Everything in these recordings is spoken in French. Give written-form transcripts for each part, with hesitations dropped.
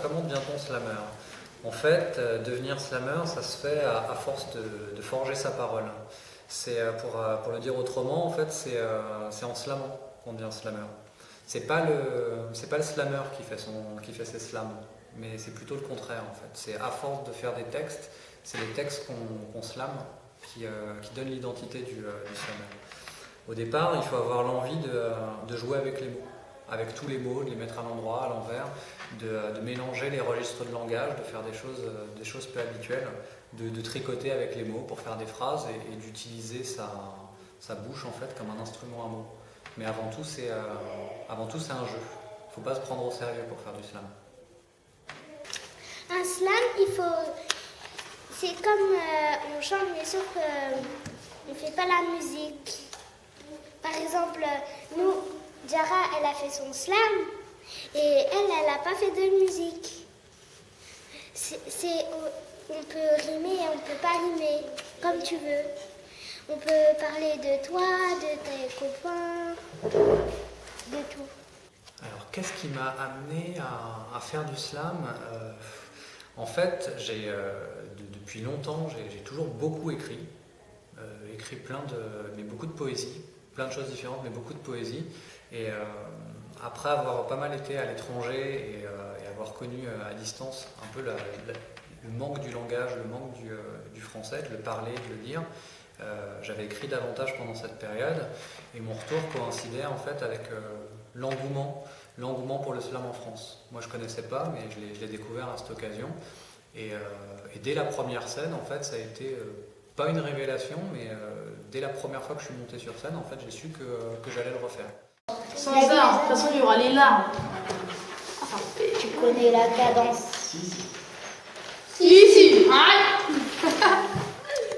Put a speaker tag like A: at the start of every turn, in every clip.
A: comment devient-on slammer? En fait, devenir slammer, ça se fait à force de forger sa parole. C'est pour le dire autrement, en fait, c'est en slamant qu'on devient slammer. C'est pas le slammer qui fait ses slams, mais c'est plutôt le contraire en fait. C'est à force de faire des textes, c'est les textes qu'on slame qui donnent l'identité du slammer. Au départ, il faut avoir l'envie de jouer avec les mots, avec tous les mots, de les mettre à l'endroit, à l'envers, de mélanger les registres de langage, de faire des choses peu habituelles, de tricoter avec les mots pour faire des phrases et d'utiliser sa bouche en fait comme un instrument à mots. Mais avant tout, c'est un jeu. Il ne faut pas se prendre au sérieux pour faire du slam.
B: Un slam, c'est comme on chante, mais sauf qu'on ne fait pas la musique. Par exemple, nous, Diarra, elle a fait son slam et elle n'a pas fait de musique. On peut rimer et on ne peut pas rimer, comme tu veux. On peut parler de toi, de tes copains, de tout.
A: Alors, qu'est-ce qui m'a amené à faire du slam? En fait, depuis longtemps, j'ai toujours beaucoup écrit. Écrit mais beaucoup de poésie, plein de choses différentes, mais beaucoup de poésie. Et après avoir pas mal été à l'étranger et avoir connu à distance un peu le manque du langage, le manque du français, de le parler, de le lire, j'avais écrit davantage pendant cette période et mon retour coïncidait en fait avec l'engouement pour le slam en France. Moi je connaissais pas, mais je l'ai découvert à cette occasion et dès la première scène en fait ça a été pas une révélation, mais dès la première fois que je suis monté sur scène en fait j'ai su que j'allais le refaire.
C: Sans ça, de toute façon il y aura les larmes.
B: Tu connais la cadence?
C: Si. Arrête.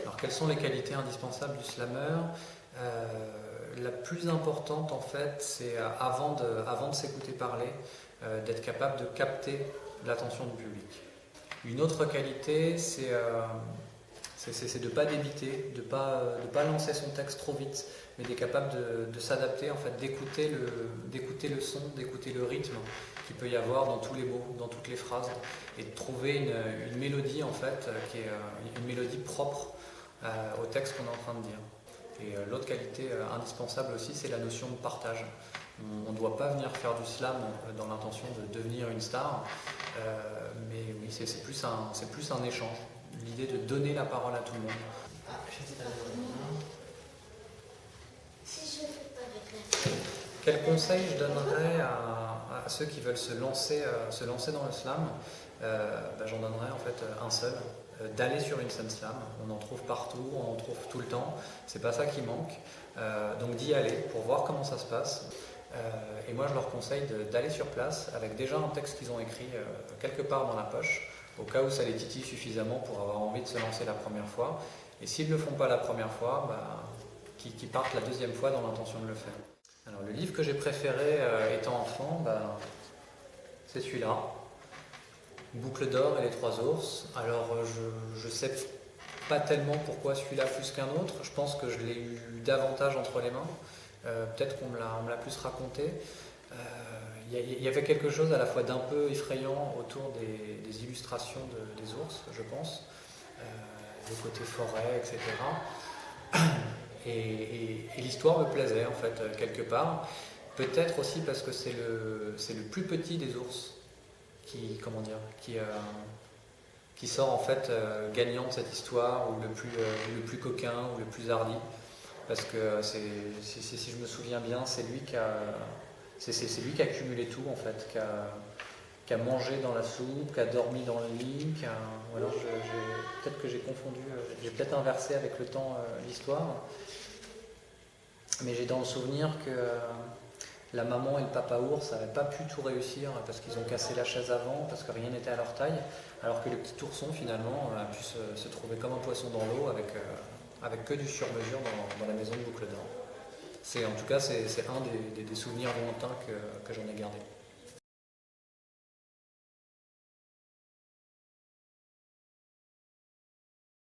A: Alors, quelles sont les qualités indispensables du slammer? La plus importante, en fait, c'est avant de s'écouter parler, d'être capable de capter l'attention du public. Une autre qualité, c'est de ne pas débiter, de pas lancer son texte trop vite, mais d'être capable de s'adapter, en fait, d'écouter le son, d'écouter le rythme qu'il peut y avoir dans tous les mots, dans toutes les phrases, et de trouver une mélodie, en fait, qui est une mélodie propre au texte qu'on est en train de dire. Et l'autre qualité indispensable aussi, c'est la notion de partage. On ne doit pas venir faire du slam dans l'intention de devenir une star, mais oui, c'est plus un échange. L'idée de donner la parole à tout le monde. Quel conseil je donnerais à ceux qui veulent se lancer dans le slam? J'en donnerais en fait un seul. D'aller sur une scène slam, on en trouve partout, on en trouve tout le temps, c'est pas ça qui manque, donc d'y aller pour voir comment ça se passe, et moi je leur conseille d'aller sur place avec déjà un texte qu'ils ont écrit quelque part dans la poche, au cas où ça les titille suffisamment pour avoir envie de se lancer la première fois, et s'ils ne le font pas la première fois, qu'ils partent la deuxième fois dans l'intention de le faire. Alors le livre que j'ai préféré étant enfant, c'est celui-là. Boucle d'or et les trois ours. Alors je sais pas tellement pourquoi celui-là plus qu'un autre. Je pense que je l'ai eu davantage entre les mains. Peut-être qu'on me l'a plus raconté. Il y avait quelque chose à la fois d'un peu effrayant autour des illustrations des ours, je pense. Le côté forêt, etc. Et l'histoire me plaisait en fait quelque part. Peut-être aussi parce que c'est le plus petit des ours qui sort en fait gagnant de cette histoire, ou le plus coquin, ou le plus hardi, parce que si je me souviens bien, c'est lui qui a cumulé tout en fait, qui a mangé dans la soupe, qui a dormi dans le lit, ou alors peut-être que j'ai confondu, j'ai peut-être inversé avec le temps l'histoire, mais j'ai dans le souvenir que la maman et le papa ours n'avaient pas pu tout réussir parce qu'ils ont cassé la chaise avant, parce que rien n'était à leur taille, alors que le petit ourson finalement a pu se trouver comme un poisson dans l'eau avec que du sur-mesure dans la maison de Boucle d'Or. En tout cas, c'est un des souvenirs lointains que j'en ai gardé.